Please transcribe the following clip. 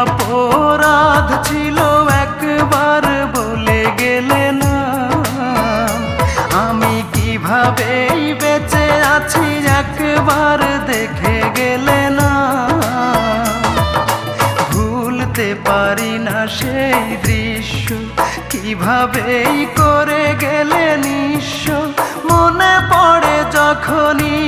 অপরাধ ছিল একবার বলে গেলে না? আমি কিভাবেই বেঁচে আছি একবার দেখে গেলে না? ভুলতে পারি না সেই দৃশ্য, কিভাবেই করে গেলে নিঃস্ব। মনে পড়ে যখনই